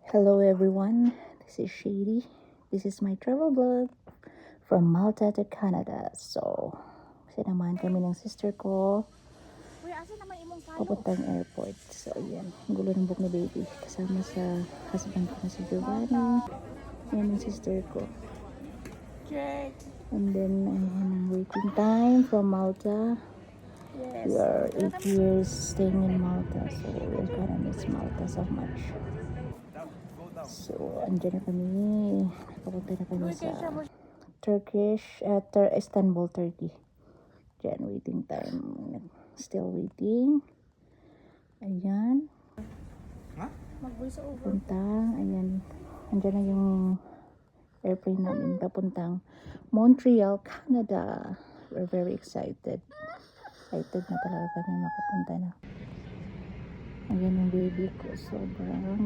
Hello everyone, this is Shady. This is my travel vlog from Malta to Canada. So, sinamahan kami ng sister ko Uy, asa naman imong palo? papuntang airport. So, ayan, gulo ng book ni baby. Kasama sa husband ko na si Giovanni. Ayan yung sister ko. Check. And then, ayan ang waiting time from Malta. Yes. We are 8 years staying in Malta. So, we're gonna miss Malta so much. So, andyan na kami. Papunta na kami sa Istanbul, Turkey. Diyan, waiting time. Still waiting. Ayan. Mag-voice over. Papuntang, ayan. Andyan na yung airplane namin. Papuntang Montreal, Canada. We're very excited. Excited na talaga kami makapunta na. Ayan yung baby ko. Sobrang